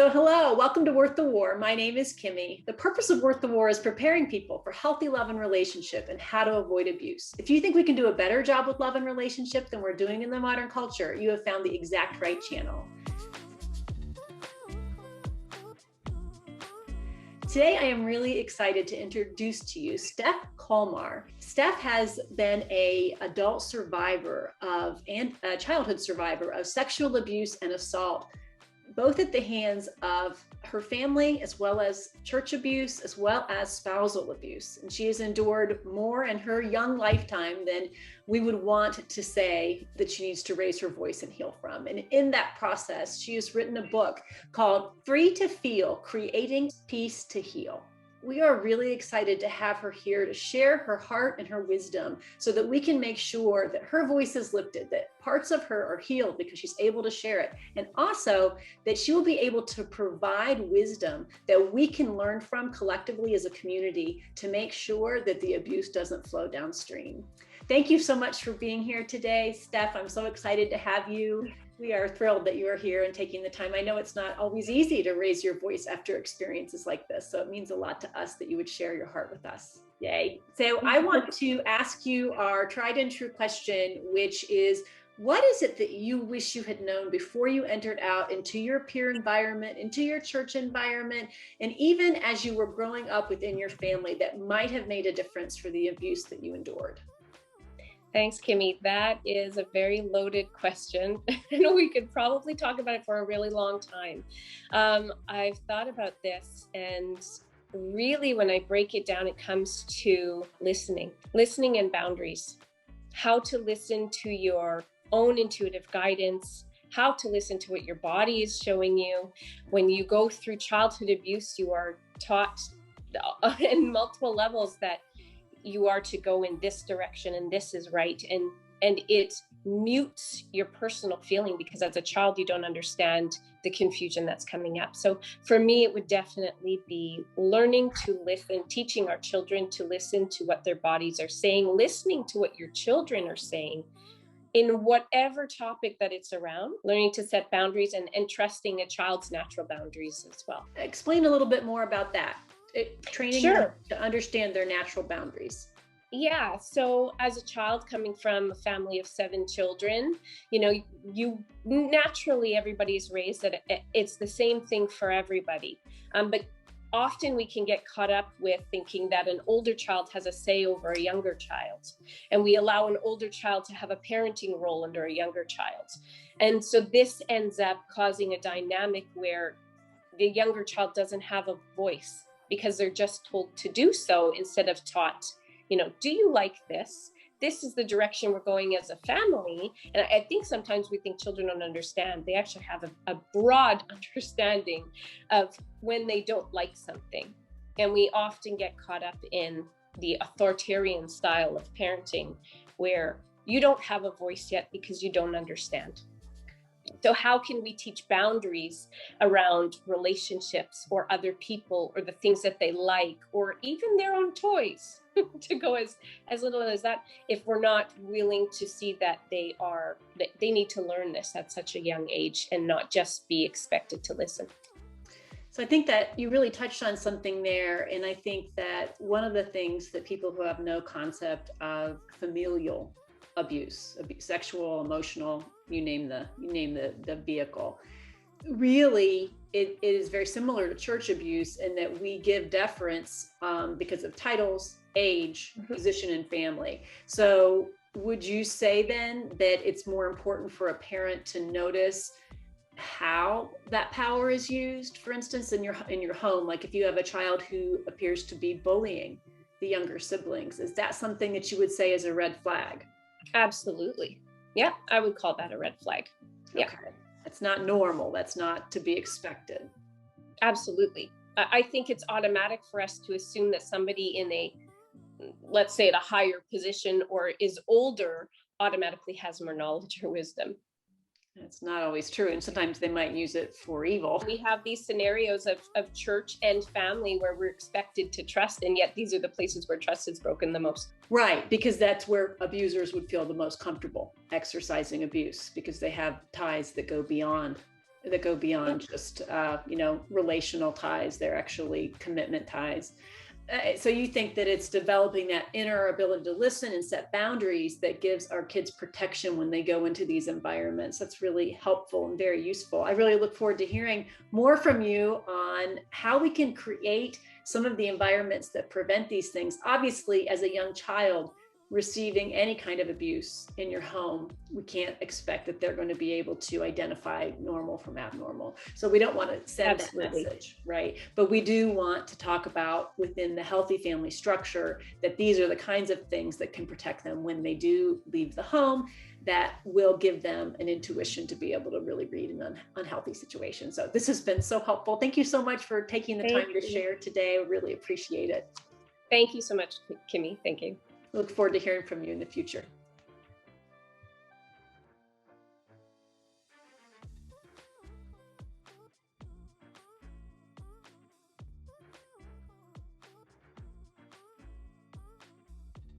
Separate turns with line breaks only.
So hello, welcome to Worth the War. My name is Kimmy. The purpose of Worth the War is preparing people for healthy love and relationship and how to avoid abuse. If you think we can do a better job with love and relationship than we're doing in the modern culture, you have found the exact right channel. Today, I am really excited to introduce to you Steph Kollmar. Steph has been an adult survivor of and a childhood survivor of sexual abuse and assault, both at the hands of her family, as well as church abuse, as well as spousal abuse. And she has endured more in her young lifetime than we would want to say that she needs to raise her voice and heal from. And in that process, she has written a book called Free to Feel, Creating Peace to Heal. We are really excited to have her here to share her heart and her wisdom so that we can make sure that her voice is lifted, that parts of her are healed because she's able to share it, and also that she will be able to provide wisdom that we can learn from collectively as a community to make sure that the abuse doesn't flow downstream. Thank you so much for being here today, Steph. I'm so excited to have you. We are thrilled that you are here and taking the time. I know it's not always easy to raise your voice after experiences like this, so it means a lot to us that you would share your heart with us. Yay. So I want to ask you our tried and true question, which is, what is it that you wish you had known before you entered out into your peer environment, into your church environment, and even as you were growing up within your family that might have made a difference for the abuse that you endured?
Thanks, Kimmy. That is a very loaded question. And we could probably talk about it for a really long time. I've thought about this, and really when I break it down, it comes to listening and boundaries. How to listen to your own intuitive guidance, how to listen to what your body is showing you. When you go through childhood abuse, you are taught in multiple levels that you are to go in this direction and this is right, and it mutes your personal feeling because as a child you don't understand the confusion that's coming up. So for me, it would definitely be learning to listen, teaching our children to listen to what their bodies are saying, listening to what your children are saying in whatever topic that it's around, learning to set boundaries and trusting a child's natural boundaries as well.
Explain a little bit more about that. Training them to understand their natural boundaries.
Yeah. So as a child coming from a family of 7 children, you naturally, everybody's raised that it's the same thing for everybody. But often we can get caught up with thinking that an older child has a say over a younger child, and we allow an older child to have a parenting role under a younger child. And so this ends up causing a dynamic where the younger child doesn't have a voice, because they're just told to do so instead of taught, do you like this? This is the direction we're going as a family. And I think sometimes we think children don't understand. They actually have a broad understanding of when they don't like something. And we often get caught up in the authoritarian style of parenting where you don't have a voice yet because you don't understand. So how can we teach boundaries around relationships or other people or the things that they like, or even their own toys to go as little as that, if we're not willing to see that they need to learn this at such a young age and not just be expected to listen.
So I think that you really touched on something there. And I think that one of the things that people who have no concept of familial abuse, sexual, emotional, you name the vehicle. Really, it is very similar to church abuse in that we give deference because of titles, age, position, and family. So would you say then that it's more important for a parent to notice how that power is used? For instance, in your home, like if you have a child who appears to be bullying the younger siblings, is that something that you would say is a red flag?
Absolutely. Yeah, I would call that a red flag. Yeah.
Okay. That's not normal. That's not to be expected.
Absolutely. I think it's automatic for us to assume that somebody let's say at a higher position or is older, automatically has more knowledge or wisdom.
It's not always true. And sometimes they might use it for evil.
We have these scenarios of church and family where we're expected to trust, and yet these are the places where trust is broken the most.
Right, because that's where abusers would feel the most comfortable exercising abuse, because they have ties that go beyond that go beyond just, relational ties. They're actually commitment ties. So you think that it's developing that inner ability to listen and set boundaries that gives our kids protection when they go into these environments. That's really helpful and very useful. I really look forward to hearing more from you on how we can create some of the environments that prevent these things. Obviously, as a young child receiving any kind of abuse in your home, we can't expect that they're going to be able to identify normal from abnormal. So we don't want to send
Absolutely.
that message, right? But we do want to talk about within the healthy family structure that these are the kinds of things that can protect them when they do leave the home, that will give them an intuition to be able to really read an unhealthy situation. So this has been so helpful. Thank you so much for taking the time to share today. I really appreciate it.
Thank you so much, Kimmy. Thank you.
Look forward to hearing from you in the future.